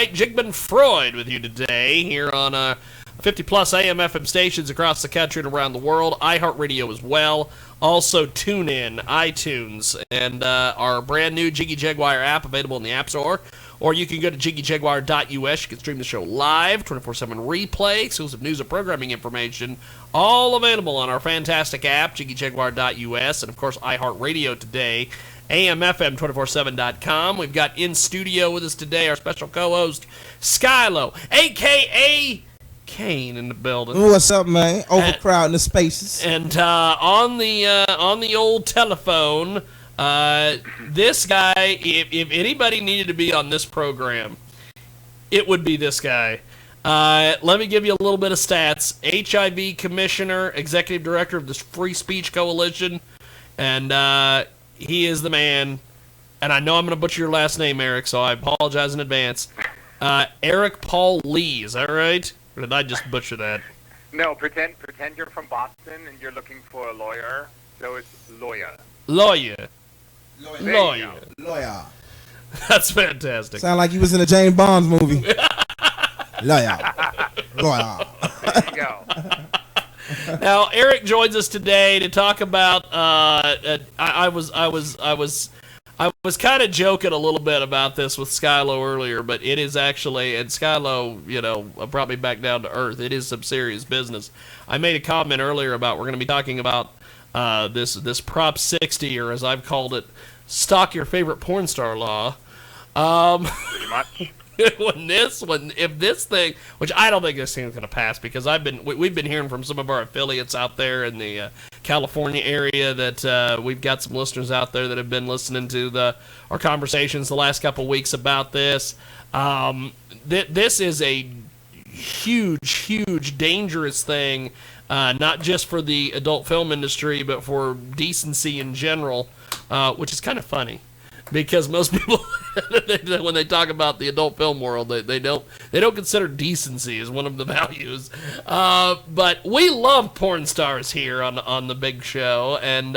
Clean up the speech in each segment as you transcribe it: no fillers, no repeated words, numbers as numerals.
Jigman Freud with you today here on 50-plus AM FM stations across the country and around the world, iHeartRadio as well. Also, TuneIn, iTunes, and our brand new Jiggy Jaguar app available in the App Store. Or you can go to jiggyjaguar.us. You can stream the show live, 24/7 replay, exclusive news and programming information, all available on our fantastic app, jiggyjaguar.us, and, of course, iHeartRadio today, AMFM247.com. We've got in studio with us today our special co-host, Skylo, a.k.a. Kane, in the building. What's up, man? Overcrowding the spaces. And on the old telephone, this guy, if anybody needed to be on this program, it would be this guy. Let me give you a little bit of stats. HIV commissioner, executive director of the Free Speech Coalition, and he is the man. And I know I'm going to butcher your last name, Eric, so I apologize in advance. Eric Paul Lee, is that right? Or did I just butcher that? No, pretend you're from Boston and you're looking for a lawyer, so it's lawyer. Lawyer. That's fantastic. Sound like you was in a James Bond movie. Lawyer. There you go. Now, Eric joins us today to talk about. I was kind of joking a little bit about this with Skylo earlier, but it is actually, and Skylo, brought me back down to earth. It is some serious business. I made a comment earlier about we're going to be talking about this Prop 60, or as I've called it, stalk your favorite porn star law. Pretty much. If this thing, which I don't think this thing's going to pass, because we've been hearing from some of our affiliates out there in the California area that we've got some listeners out there that have been listening to our conversations the last couple of weeks about this. This is a huge, dangerous thing, not just for the adult film industry, but for decency in general, which is kind of funny. Because most people, when they talk about the adult film world, they don't consider decency as one of the values. But we love porn stars here on the big show, and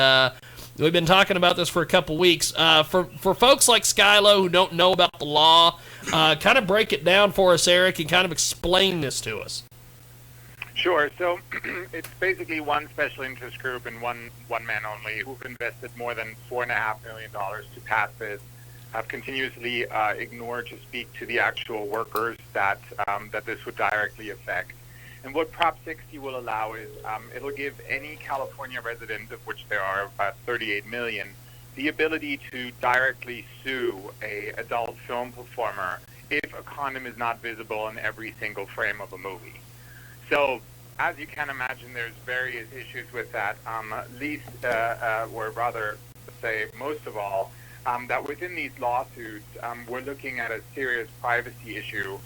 we've been talking about this for a couple weeks. For folks like Skylo who don't know about the law, kind of break it down for us, Eric, and kind of explain this to us. Sure. So it's basically one special interest group and one man only who've invested more than $4.5 million to pass this, have continuously ignored to speak to the actual workers that this would directly affect. And what Prop 60 will allow is it'll give any California resident, of which there are about 38 million, the ability to directly sue a adult film performer if a condom is not visible in every single frame of a movie. So, as you can imagine, there's various issues with that. Least, or rather, say most of all, that within these lawsuits, we're looking at a serious privacy issue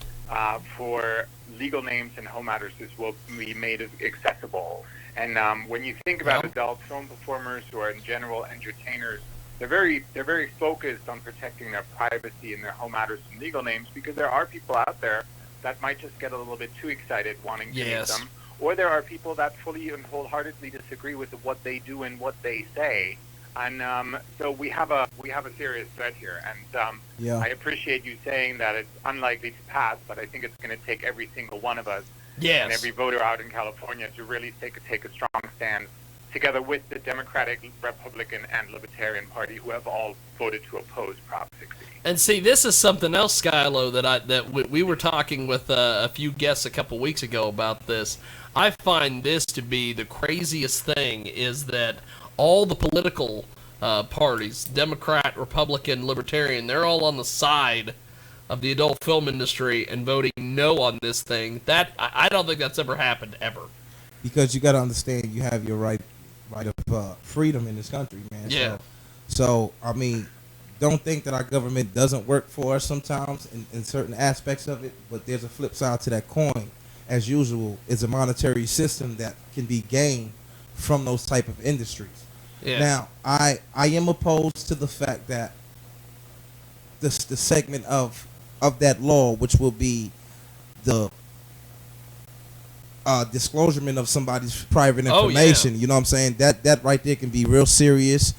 for legal names and home addresses will be made accessible. And when you think about adult film performers who are in general entertainers, they're very focused on protecting their privacy and their home address and legal names, because there are people out there that might just get a little bit too excited wanting to use them. Or there are people that fully and wholeheartedly disagree with what they do and what they say. And so we have a serious threat here. And I appreciate you saying that it's unlikely to pass, but I think it's going to take every single one of us and every voter out in California to really take a strong stand together with the Democratic, Republican, and Libertarian Party, who have all voted to oppose Prop 60. And see, this is something else, Skylo, that we were talking with a few guests a couple weeks ago about this. I find this to be the craziest thing, is that all the political parties, Democrat, Republican, Libertarian, they're all on the side of the adult film industry and voting no on this thing. That I don't think that's ever happened, ever. Because you got to understand, you have your right of freedom in this country, man. Yeah. So I mean, don't think that our government doesn't work for us sometimes in certain aspects of it, but there's a flip side to that coin. As usual, is a monetary system that can be gained from those type of industries. Yeah. Now, I am opposed to the fact that the segment of that law, which will be the disclosure of somebody's private information. You know what I'm saying? That right there can be real serious.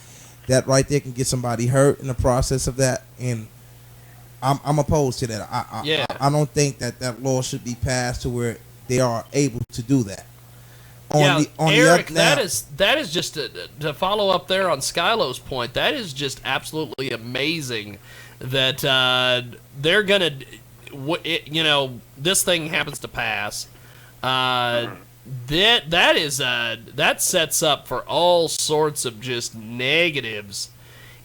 That right there can get somebody hurt in the process of that. And I'm opposed to that. Yeah. I don't think that law should be passed to where they are able to do that. Eric, that is just to follow up there on Skylo's point. That is just absolutely amazing that they're gonna, this thing happens to pass. That sets up for all sorts of just negatives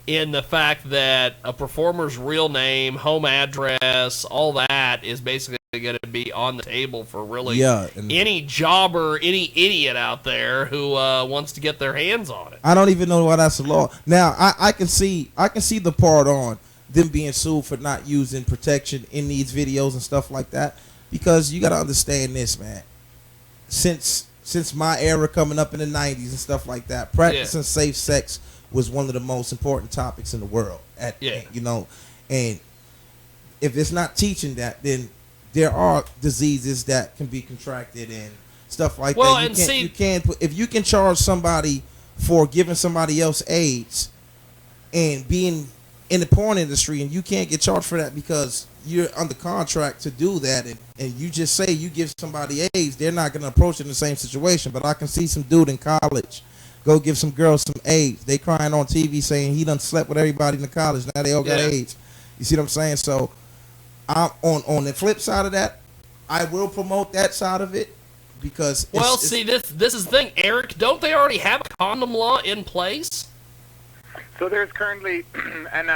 in the fact that a performer's real name, home address, all that is basically going to be on the table for really any jobber, any idiot out there who wants to get their hands on it. I don't even know why that's the law. Now I can see the part on them being sued for not using protection in these videos and stuff like that, because you got to understand this, man. Since my era coming up in the 90s and stuff like that, practicing safe sex was one of the most important topics in the world. And if it's not teaching that, then there are diseases that can be contracted and stuff like that. If you can charge somebody for giving somebody else AIDS and being in the porn industry, and you can't get charged for that because you're under contract to do that, and you just say you give somebody AIDS, they're not going to approach it in the same situation. But I can see some dude in college go give some girls some AIDS. They crying on TV saying he done slept with everybody in the college. Now they all got AIDS. You see what I'm saying? So I'm on the flip side of that, I will promote that side of it because this is the thing, Eric. Don't they already have a condom law in place? So there's currently, and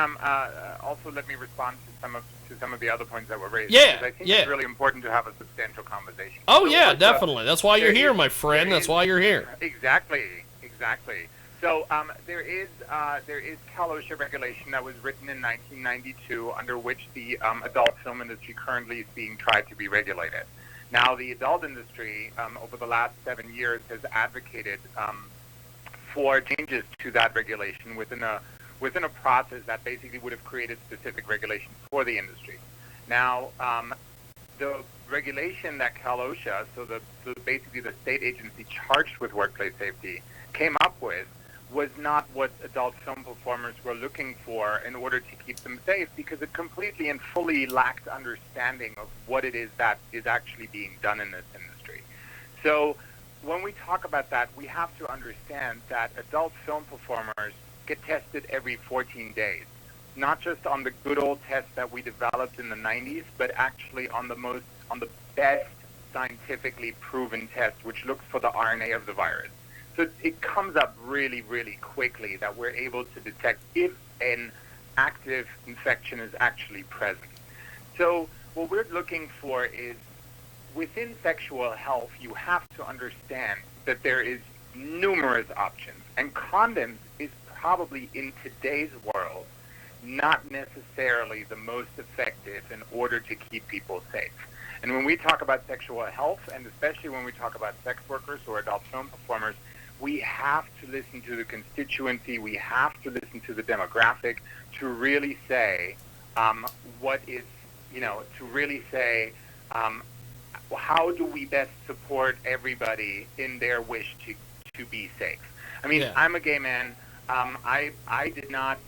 also let me respond to some of the other points that were raised. Yeah, I think it's really important to have a substantial conversation. Oh yeah, definitely. That's why you're here, my friend. That's why you're here. Exactly. So there is Cal OSHA regulation that was written in 1992, under which the adult film industry currently is being tried to be regulated. Now, the adult industry over the last 7 years has advocated for changes to that regulation within a process that basically would have created specific regulations for the industry. Now, the regulation that Cal OSHA, basically the state agency charged with workplace safety, came up with was not what adult film performers were looking for in order to keep them safe, because it completely and fully lacked understanding of what it is that is actually being done in this industry. So when we talk about that, we have to understand that adult film performers get tested every 14 days, not just on the good old test that we developed in the 90s, but actually on the best scientifically proven test, which looks for the RNA of the virus. So it comes up really, really quickly that we're able to detect if an active infection is actually present. So what we're looking for is, within sexual health, you have to understand that there is numerous options, and condoms is probably, in today's world, not necessarily the most effective in order to keep people safe. And when we talk about sexual health, and especially when we talk about sex workers or adult film performers, we have to listen to the constituency, we have to listen to the demographic to really say how do we best support everybody in their wish to be safe. I mean, I'm a gay man. I did not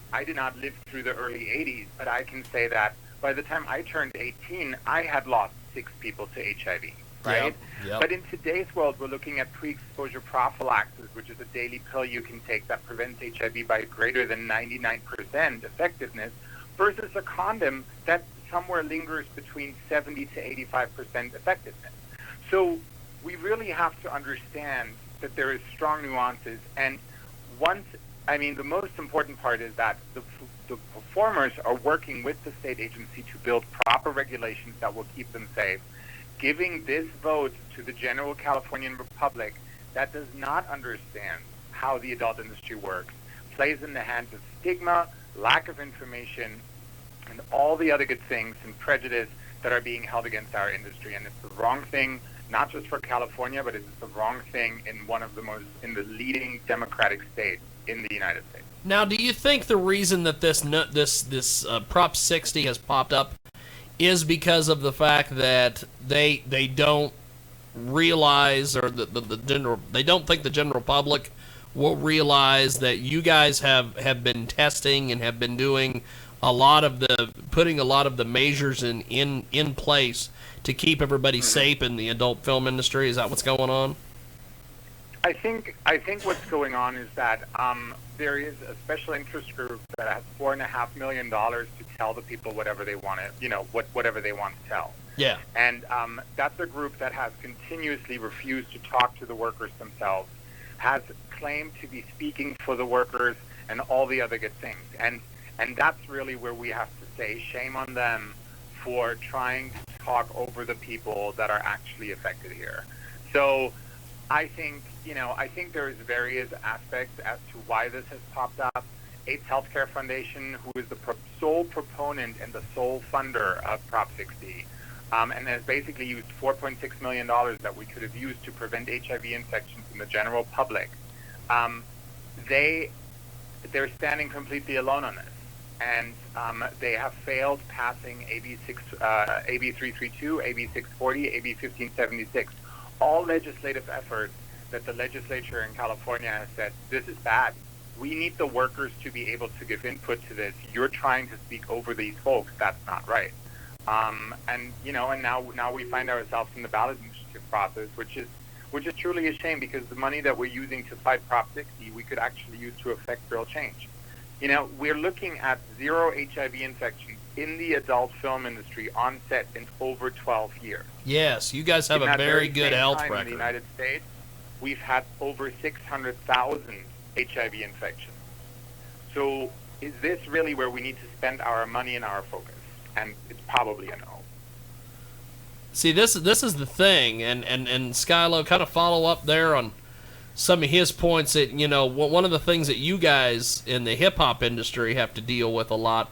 live through the early 80s, but I can say that by the time I turned 18, I had lost 6 people to HIV. Right? Yep. But in today's world, we're looking at pre-exposure prophylaxis, which is a daily pill you can take that prevents HIV by greater than 99% effectiveness, versus a condom that somewhere lingers between 70 to 85% effectiveness. So we really have to understand that there is strong nuances. And the most important part is that the performers are working with the state agency to build proper regulations that will keep them safe. Giving this vote to the general Californian Republic that does not understand how the adult industry works plays in the hands of stigma, lack of information, and all the other good things and prejudice that are being held against our industry. And it's the wrong thing, not just for California, but it's the wrong thing in the leading democratic state in the United States. Now, do you think the reason that this Prop 60 has popped up is because of the fact that they don't realize, or they don't think the general public will realize that you guys have been testing and have been doing putting a lot of the measures in place to keep everybody safe in the adult film industry? Is that what's going on? I think what's going on is that there is a special interest group that has $4.5 million to tell the people whatever they want to, whatever they want to tell. Yeah. And that's a group that has continuously refused to talk to the workers themselves, has claimed to be speaking for the workers and all the other good things. And that's really where we have to say shame on them for trying to talk over the people that are actually affected here. So I think there's various aspects as to why this has popped up. AIDS Healthcare Foundation, who is the sole proponent and the sole funder of Prop 60, and has basically used $4.6 million that we could have used to prevent HIV infections in the general public. They're standing completely alone on this, and they have failed passing AB 332, AB 640, AB 1576. All legislative efforts that the legislature in California has said, this is bad. We need the workers to be able to give input to this. You're trying to speak over these folks. That's not right. And now we find ourselves in the ballot initiative process, which is truly a shame, because the money that we're using to fight Prop 60, we could actually use to affect real change. We're looking at 0 HIV infections in the adult film industry on set in over 12 years. Yes, you guys have a very good health record. In the United States, we've had over 600,000 HIV infections. So is this really where we need to spend our money and our focus? And it's probably a no. See, this is the thing, and Skylo, kind of follow up there on some of his points that, one of the things that you guys in the hip-hop industry have to deal with a lot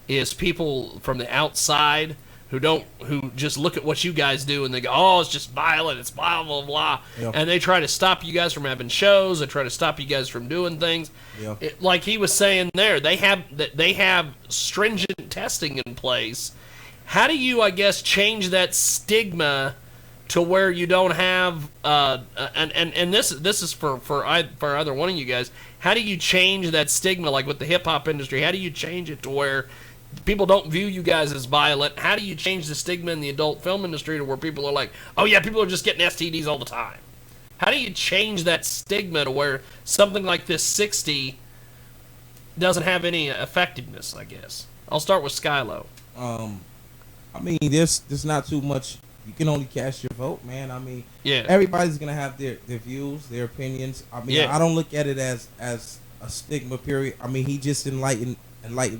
is people from the outside who just look at what you guys do and they go, oh, it's just violent, it's blah, blah, blah. Yeah. And they try to stop you guys from having shows, they try to stop you guys from doing things. Yeah. Like he was saying there, they have stringent testing in place. How do you, I guess, change that stigma to where you don't have and this is for either one of you guys, how do you change that stigma, like with the hip-hop industry? How do you change it to where people don't view you guys as violent? How do you change the stigma in the adult film industry to where people are like, oh yeah, people are just getting STDs all the time? How do you change that stigma to where something like this 60 doesn't have any effectiveness, I guess? I'll start with Skylo. There's not too much. You can only cast your vote, man. Yeah. Everybody's gonna have their views, their opinions. I don't look at it as a stigma, period. He just enlightened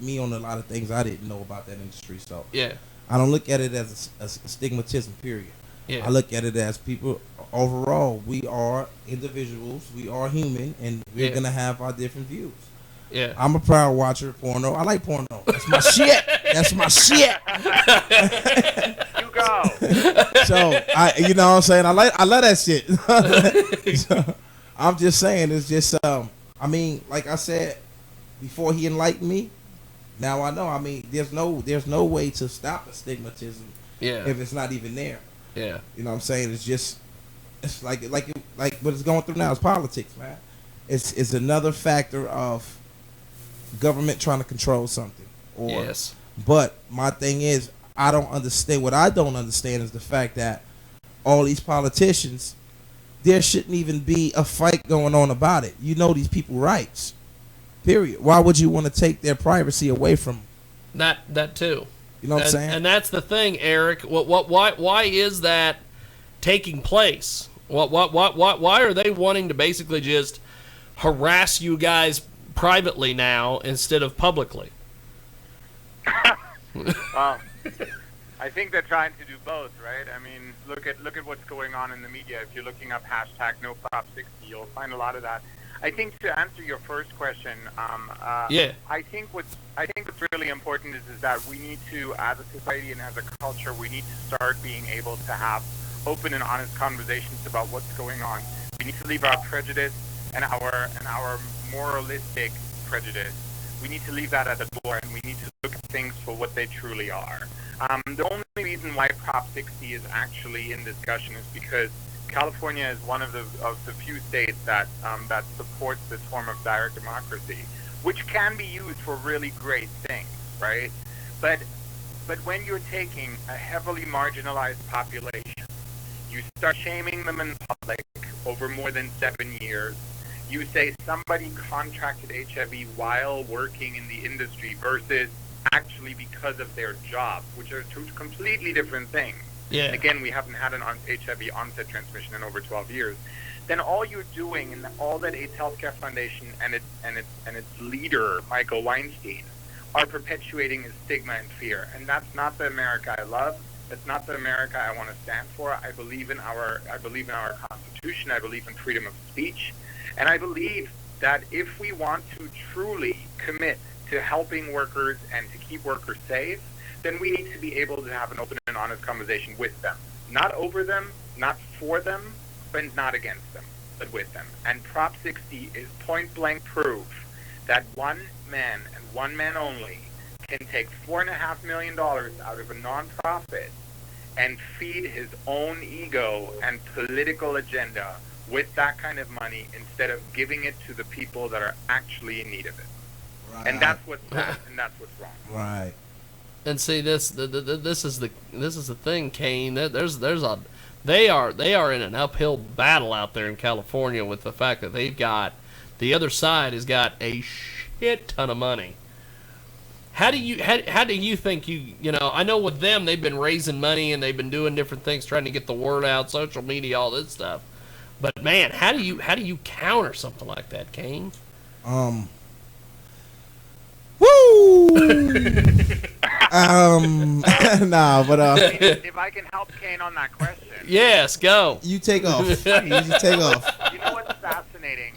me on a lot of things I didn't know about that industry. So yeah, I don't look at it as a stigmatism, period. Yeah. I look at it as people overall. We are individuals. We are human, and we're gonna have our different views. Yeah. I'm a proud watcher of porno. I like porno. That's my shit. That's my shit. You go. So you know what I'm saying? I love that shit. So, I'm just saying, it's just like I said before, he enlightened me. Now I know. There's no way to stop the stigmatism. Yeah. If it's not even there. Yeah. You know what I'm saying? It's like what it's going through now is politics, man. It's another factor of government trying to control something. Yes. But my thing is, I don't understand. What I don't understand is the fact that all these politicians, there shouldn't even be a fight going on about it. These people rights. Period. Why would you want to take their privacy away from them? That too. You know what I'm saying? And that's the thing, Eric. Why is that taking place? Why are they wanting to basically just harass you guys privately now instead of publicly? I think they're trying to do both, right? Look at what's going on in the media. If you're looking up #NoProp60, you'll find a lot of that. I think to answer your first question, I think what's really important is that we need to, as a society and as a culture, we need to start being able to have open and honest conversations about what's going on. We need to leave our prejudice and our moralistic prejudice. We need to leave that at the door, and we need to look at things for what they truly are. The only reason why Prop 60 is actually in discussion is because California is one of the few states that supports this form of direct democracy, which can be used for really great things. right? But when you're taking a heavily marginalized population, you start shaming them in public over more than 7 years. You say somebody contracted HIV while working in the industry versus actually because of their job, which are two completely different things. Yeah. And again, we haven't had an HIV onset transmission in over 12 years. Then all you're doing, and all that AIDS Healthcare Foundation and its leader, Michael Weinstein, are perpetuating is stigma and fear. And that's not the America I love. That's not the America I want to stand for. I believe in our Constitution. I believe in freedom of speech. And I believe that if we want to truly commit to helping workers and to keep workers safe, then we need to be able to have an open and honest conversation with them. Not over them, not for them, but not against them, but with them. And Prop 60 is point-blank proof that one man and one man only can take $4.5 million out of a nonprofit and feed his own ego and political agenda with that kind of money instead of giving it to the people that are actually in need of it. Right. And that's what's bad, and that's what's wrong. Right. And see, this is the thing, Kane. They are in an uphill battle out there in California with the fact that the other side has got a shit ton of money. How do you think you know? I know with them, they've been raising money and they've been doing different things, trying to get the word out, social media, all this stuff. But man, how do you counter something like that, Kane? Woo! Nah, but if I can help Kane on that question. Yes, go. You take off. You take off. You know what's fascinating?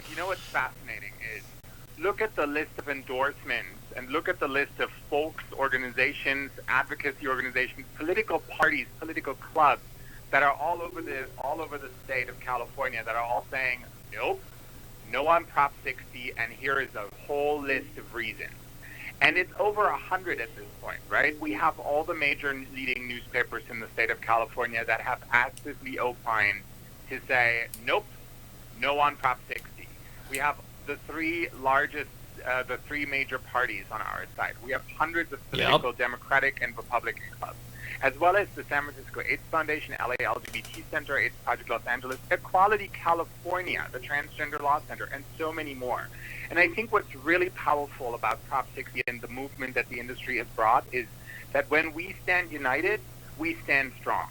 Is look at the list of endorsements and look at the list of folks, organizations, advocacy organizations, political parties, political clubs that are all over the state of California that are all saying nope, no on Prop 60, and here is a whole list of reasons. And it's over 100 at this point, right? We have all the major leading newspapers in the state of California that have actively opined to say, nope, no on Prop 60. We have the three major parties on our side. We have hundreds of political Democratic and Republican clubs, as well as the San Francisco AIDS Foundation, LA LGBT Center, AIDS Project Los Angeles, Equality California, the Transgender Law Center, and so many more. And I think what's really powerful about Prop 60 and the movement that the industry has brought is that when we stand united, we stand strong.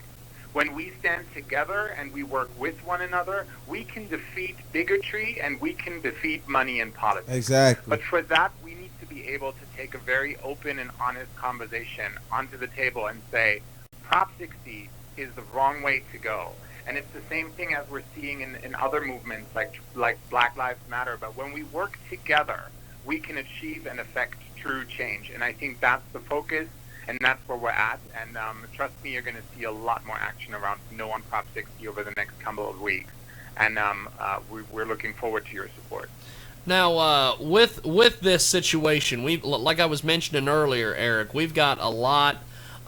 When we stand together and we work with one another, we can defeat bigotry and we can defeat money in politics. Exactly. But for that, we need to be able to take a very open and honest conversation onto the table and say, Prop 60 is the wrong way to go. And it's the same thing as we're seeing in other movements like Black Lives Matter. But when we work together, we can achieve and affect true change. And I think that's the focus, and that's where we're at. And trust me, you're going to see a lot more action around No on Prop 60 over the next couple of weeks. And we're looking forward to your support. Now, with this situation, like I was mentioning earlier, Eric, we've got a lot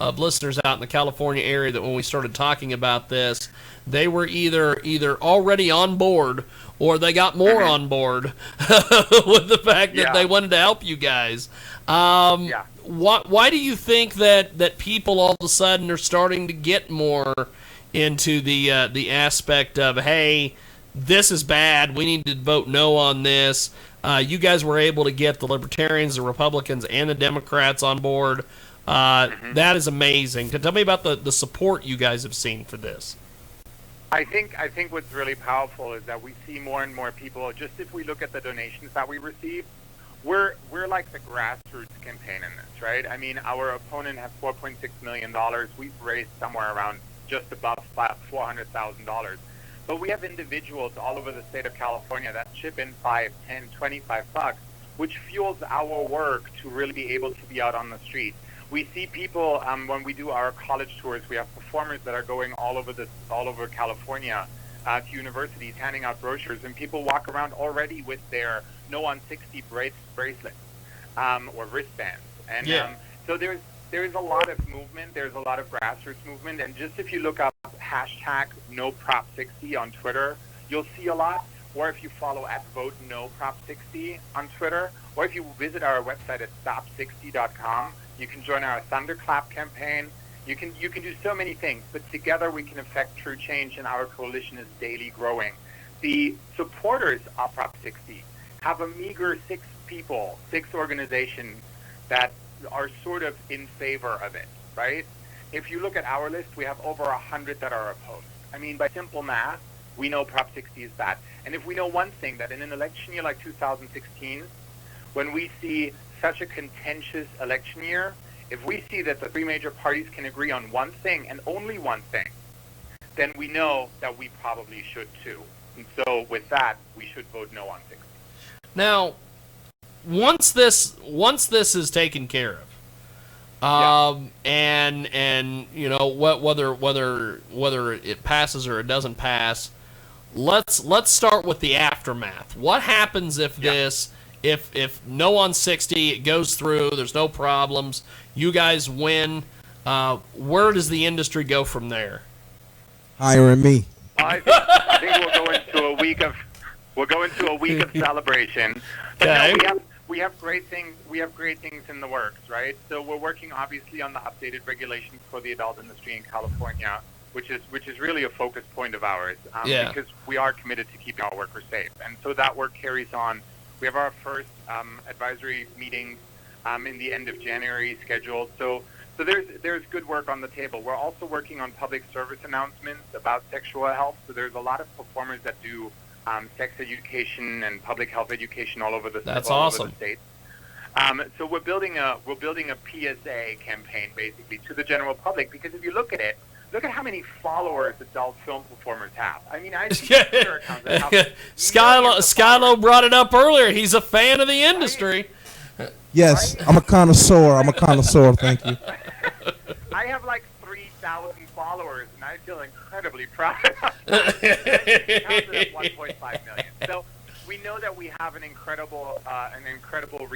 of listeners out in the California area that when we started talking about this, they were either already on board or they got more on board with the fact that they wanted to help you guys. Why do you think that people all of a sudden are starting to get more into the aspect of, hey, this is bad, we need to vote no on this? You guys were able to get the Libertarians, the Republicans, and the Democrats on board. That is amazing. Tell me about the support you guys have seen for this. I think what's really powerful is that we see more and more people. Just if we look at the donations that we receive, we're like the grassroots campaign in this, right? I mean, our opponent has $4.6 million. We've raised somewhere around just above $400,000. But we have individuals all over the state of California that chip in $5, $10, $25, which fuels our work to really be able to be out on the street. We see people when we do our college tours. We have performers that are going all over California to universities, handing out brochures, and people walk around already with their No on 60 bracelets or wristbands. And so there's a lot of movement. There's a lot of grassroots movement. And just if you look up hashtag No Prop 60 on Twitter, you'll see a lot. Or if you follow at @VoteNoProp60 on Twitter, or if you visit our website at stop60.com, You can join our Thunderclap campaign. You can do so many things, but together we can affect true change, and our coalition is daily growing. The supporters of Prop 60 have a meager 6 organizations that are sort of in favor of it, right? If you look at our list, we have over 100 that are opposed. I mean, by simple math, we know Prop 60 is bad. And if we know one thing, that in an election year like 2016, when we see such a contentious election year, if we see that the three major parties can agree on one thing and only one thing, then we know that we probably should too. And so with that, we should vote no on 60. Now, once this is taken care of, and you know whether it passes or it doesn't pass, let's start with the aftermath. What happens if if no on 60, it goes through, there's no problems, you guys win, where does the industry go from there? Hiring me. I think we'll go into a week of celebration. But Okay. no, we have great things. We have great things in the works, right? So we're working obviously on the updated regulations for the adult industry in California, which is really a focus point of ours, because we are committed to keeping our workers safe, and so that work carries on. We have our first advisory meetings in the end of January scheduled. So there's good work on the table. We're also working on public service announcements about sexual health. So there's a lot of performers that do sex education and public health education all over the states. So we're building a PSA campaign basically to the general public, because if you look at how many followers adult film performers have. I mean, I see Twitter accounts that have Skylo brought it up earlier. He's a fan of the industry. Yes, right? I'm a connoisseur. Thank you. I have like 3,000 followers, and I feel incredibly proud of that. It counts at 1.5 million. So we know that we have an incredible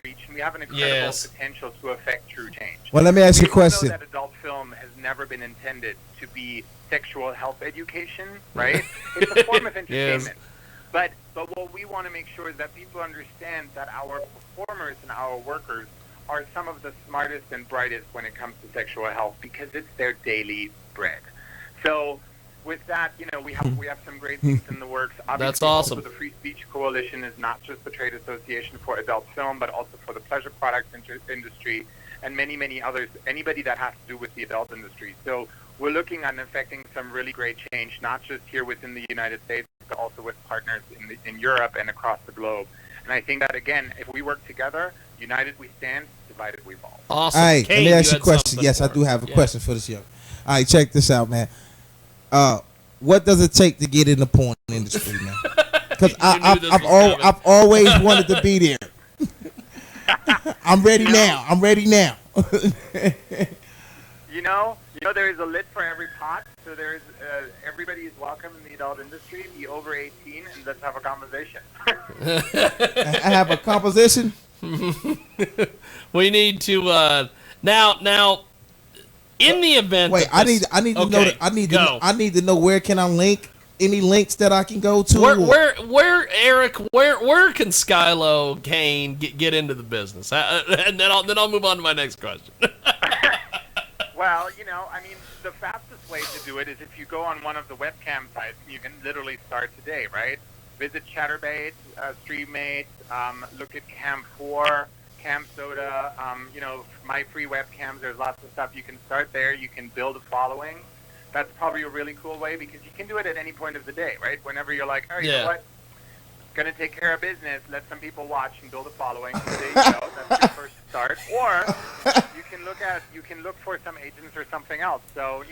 reach, and we have an incredible potential to affect true change. Well, let me ask you a question. We know that adult film has never been intended to be sexual health education, right? It's a form of entertainment. But what we want to make sure is that people understand that our performers and our workers are some of the smartest and brightest when it comes to sexual health, because it's their daily bread. So with that, we have some great things in the works. Obviously, that's awesome. Also, the Free Speech Coalition is not just the trade association for adult film, but also for the pleasure products industry and many others, anybody that has to do with the adult industry. So we're looking at affecting some really great change, not just here within the United States, but also with partners in Europe and across the globe. And I think that, again, if we work together, united we stand, divided we fall. Awesome. All right, Kane, let me ask you a question. Yes, I for do have a question for this young. All right, check this out, man. What does it take to get in the porn industry, man? Because I've always wanted to be there. I'm ready now. There is a lid for every pot. So there's everybody is welcome in the adult industry. Be over 18 and let's have a conversation. I have a composition. We need to now. In the event, wait, I need to know. I need to know where can I link. Any links that I can go to? Where Eric? Where can Skylo Kane get into the business? And then I'll move on to my next question. Well, the fastest way to do it is if you go on one of the webcam sites. You can literally start today, right? Visit Chatterbait, Streammate, look at Cam4, Cam Soda, my free webcams. There's lots of stuff. You can start there. You can build a following. That's probably a really cool way, because you can do it at any point of the day, right? Whenever you're like, oh, you know what? Gonna take care of business. Let some people watch and build a following. So there you go. That's your first start. Or you can look for some agents or something else. So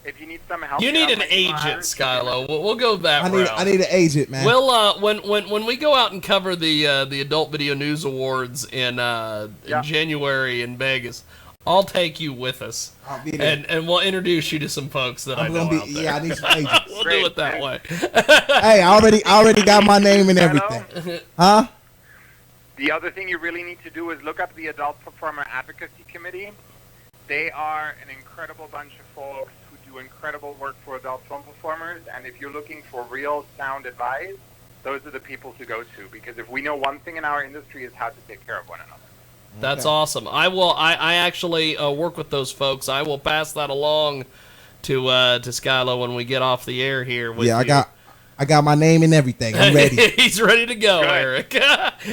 if you need some help, you need an agent, Skylo. We'll go that route. I need an agent, man. Well, when we go out and cover the Adult Video News Awards in January in Vegas, I'll take you with us, and we'll introduce you to some folks that I know out there. Yeah, I need some agents. We'll do it that way. Hey, I already got my name and everything. Huh? The other thing you really need to do is look up the Adult Performer Advocacy Committee. They are an incredible bunch of folks who do incredible work for adult film performers, and if you're looking for real sound advice, those are the people to go to, because if we know one thing in our industry is how to take care of one another. That's Okay. awesome. I actually work with those folks. I will pass that along to Skylo when we get off the air here with Yeah, you. I got my name and everything. I'm ready. He's ready to go, Good. Eric.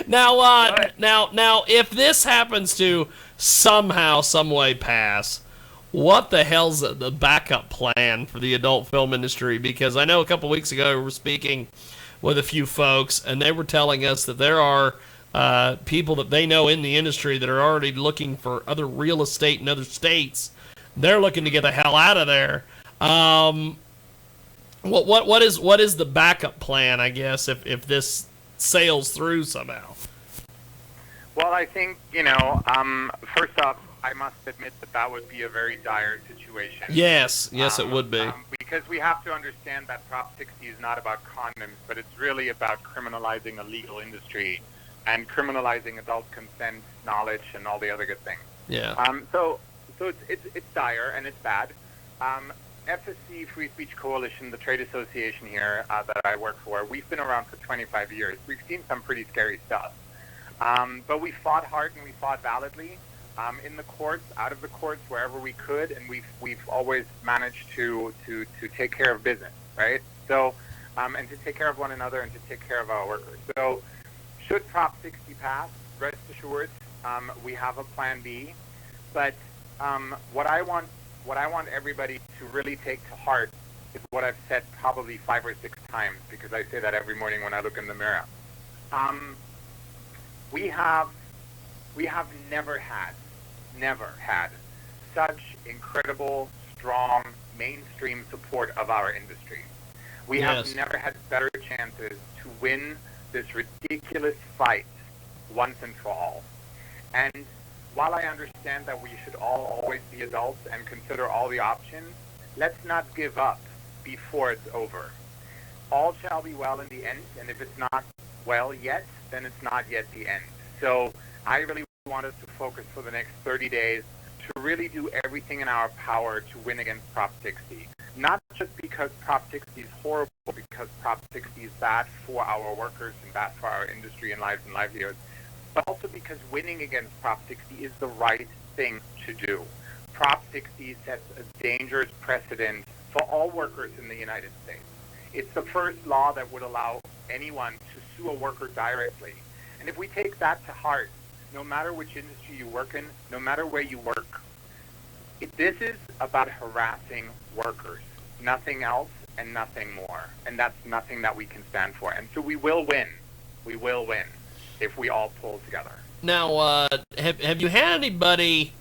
now, Good. now, if this happens to somehow, some way pass, what the hell's the backup plan for the adult film industry? Because I know a couple weeks ago we were speaking with a few folks, and they were telling us that there are people that they know in the industry that are already looking for other real estate in other states. They're looking to get the hell out of there. What is the backup plan, I guess, if this sails through somehow? Well, I think, first off, I must admit that would be a very dire situation. Yes, it would be. Because we have to understand that Prop 60 is not about condoms, but it's really about criminalizing a legal industry and criminalizing adult consent, knowledge, and all the other good things. Yeah. So it's dire and it's bad. FSC, Free Speech Coalition, the trade association here that I work for, we've been around for 25 years. We've seen some pretty scary stuff. But we fought hard and we fought validly in the courts, out of the courts, wherever we could, and we've always managed to take care of business, right? So, and to take care of one another and to take care of our workers. So, should Prop 60 pass, rest assured, we have a plan B. But what I want everybody to really take to heart is what I've said probably 5 or 6 times, because I say that every morning when I look in the mirror. We have never had such incredible, strong, mainstream support of our industry. We have never had better chances to win this ridiculous fight once and for all. And while I understand that we should all always be adults and consider all the options, let's not give up before it's over. All shall be well in the end, and if it's not well yet, then it's not yet the end. So I really want us to focus for the next 30 days to really do everything in our power to win against Prop 60. Not just because Prop 60 is horrible, because Prop 60 is bad for our workers and bad for our industry and lives and livelihoods, but also because winning against Prop 60 is the right thing to do. Prop 60 sets a dangerous precedent for all workers in the United States. It's the first law that would allow anyone to sue a worker directly. And if we take that to heart, no matter which industry you work in, no matter where you work, this is about harassing workers, nothing else and nothing more. And that's nothing that we can stand for. And so we will win. We will win if we all pull together. Now, have you had anybody,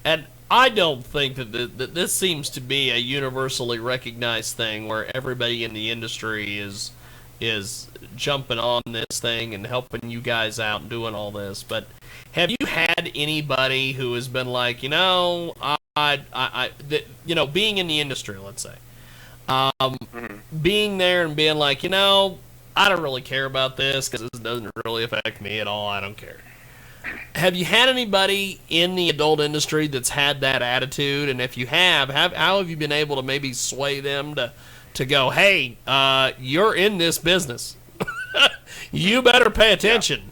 and I don't think that this seems to be a universally recognized thing where everybody in the industry is jumping on this thing and helping you guys out and doing all this, but have you had anybody who has been like, being in the industry, let's say, being there and being like, I don't really care about this because this doesn't really affect me at all. I don't care. Have you had anybody in the adult industry that's had that attitude? And if you have, how have you been able to maybe sway them to go, hey, you're in this business. You better pay attention.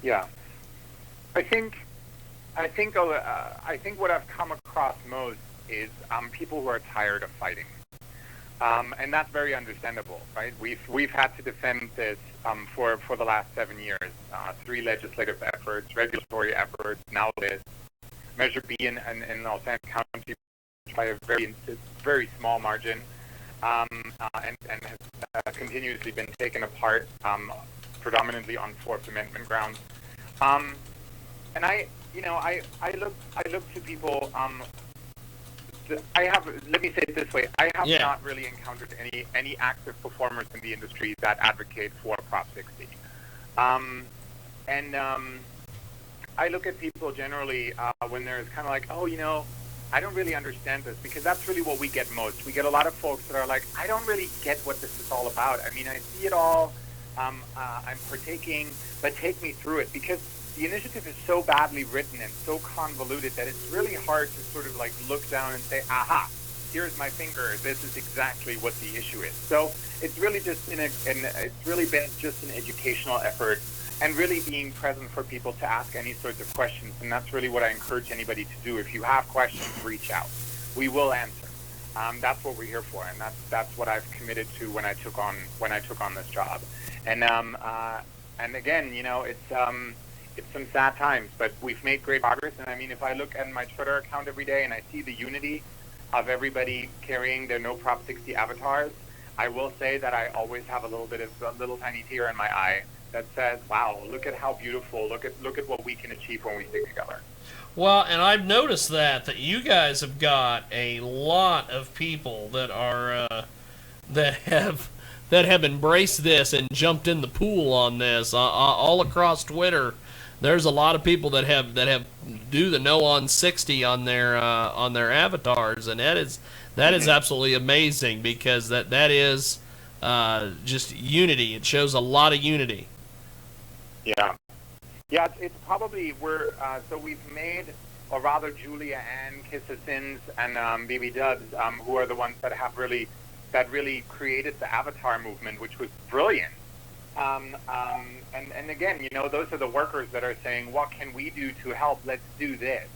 Yeah. I think what I've come across most is people who are tired of fighting. And that's very understandable, right? We've had to defend this for the last 7 years. 3 legislative efforts, regulatory efforts, now this. Measure B in Los Angeles County by a very small margin, and has continuously been taken apart, predominantly on Fourth Amendment grounds. And I look to people. Let me say it this way. I have not really encountered any active performers in the industry that advocate for Prop 60. I look at people generally when there's kind of like, I don't really understand this, because that's really what we get most. We get a lot of folks that are like, I don't really get what this is all about. I mean, I see it all. I'm partaking, but take me through it, because the initiative is so badly written and so convoluted that it's really hard to sort of like look down and say, aha, here's my finger. This is exactly what the issue is. So it's really just been just an educational effort and really being present for people to ask any sorts of questions. And that's really what I encourage anybody to do. If you have questions, reach out. We will answer. That's what we're here for, and that's what I've committed to when I took on this job. And again, it's some sad times, but we've made great progress. And I mean, if I look at my Twitter account every day and I see the unity of everybody carrying their No Prop 60 avatars, I will say that I always have a little tiny tear in my eye that says, "Wow, look at how beautiful! Look at what we can achieve when we stick together." Well, and I've noticed that you guys have got a lot of people that are that have embraced this and jumped in the pool on this all across Twitter. There's a lot of people that have do the No on 60 on their avatars, and that is absolutely amazing, because that is just unity. It shows a lot of unity. Yeah. Yeah, it's probably so we've made, or rather Julia Ann, Kissasins, and Baby Dubs, who are the ones that really created the avatar movement, which was brilliant. And again, those are the workers that are saying, what can we do to help? Let's do this.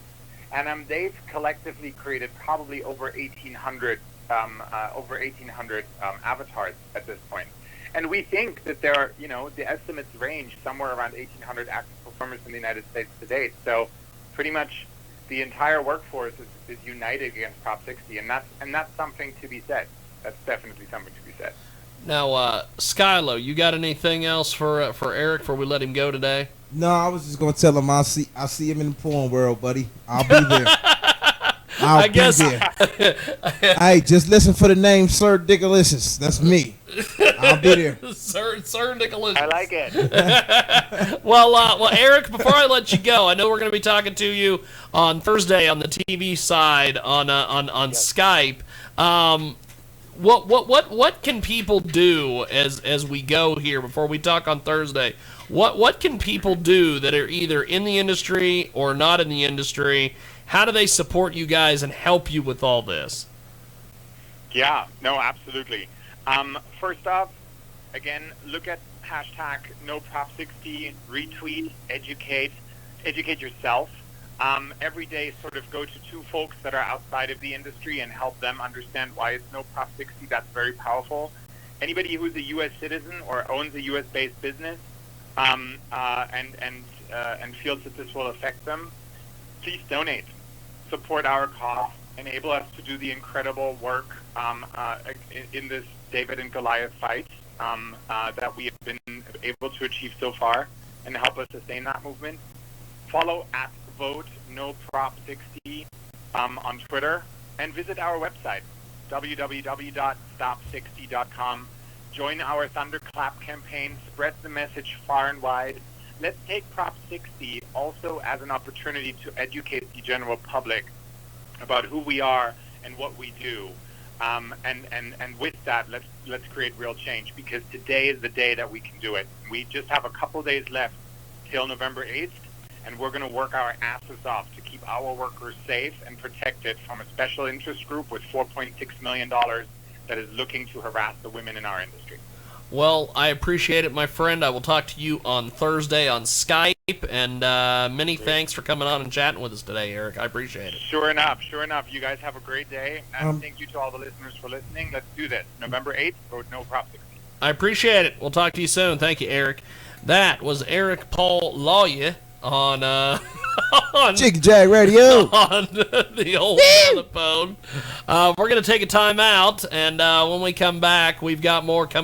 And they've collectively created probably over 1,800 avatars at this point. And we think that there are, the estimates range somewhere around 1,800 active performers in the United States to date. So pretty much the entire workforce is united against Prop 60, and that's something to be said. That's definitely something to be said. Now, Skylo, you got anything else for Eric before we let him go today? No, I was just gonna tell him I'll see him in the porn world, buddy. I'll be there. I'll be there. Hey, just listen for the name Sir Dickalicious. That's me. I'll be there. Sir Dickalicious. I like it. Well, Eric, before I let you go, I know we're going to be talking to you on Thursday on the TV side on Skype. What can people do as we go here before we talk on Thursday? What can people do that are either in the industry or not in the industry? How do they support you guys and help you with all this? Yeah, no, absolutely. First off, again, look at hashtag NoProp60, retweet, educate yourself. Every day, sort of go to two folks that are outside of the industry and help them understand why it's NoProp60. That's very powerful. Anybody who's a U.S. citizen or owns a U.S.-based business and feels that this will affect them, please donate. Support our cause. Enable us to do the incredible work in this David and Goliath fight that we have been able to achieve so far, and help us sustain that movement. Follow at Vote No Prop 60 on Twitter, and visit our website, www.stop60.com. Join our Thunderclap campaign. Spread the message far and wide. Let's take Prop 60 also as an opportunity to educate the general public about who we are and what we do. And with that, let's create real change, because today is the day that we can do it. We just have a couple days left till November 8th, and we're going to work our asses off to keep our workers safe and protected from a special interest group with $4.6 million that is looking to harass the women in our industry. Well, I appreciate it, my friend. I will talk to you on Thursday on Skype, and many thanks for coming on and chatting with us today, Eric. I appreciate it. Sure enough. You guys have a great day, and thank you to all the listeners for listening. Let's do this. November 8th, vote No Prop 60. I appreciate it. We'll talk to you soon. Thank you, Eric. That was Eric Paul Lawyer on Jiggy Jag Radio on the old telephone. We're going to take a time out, and when we come back, we've got more coming.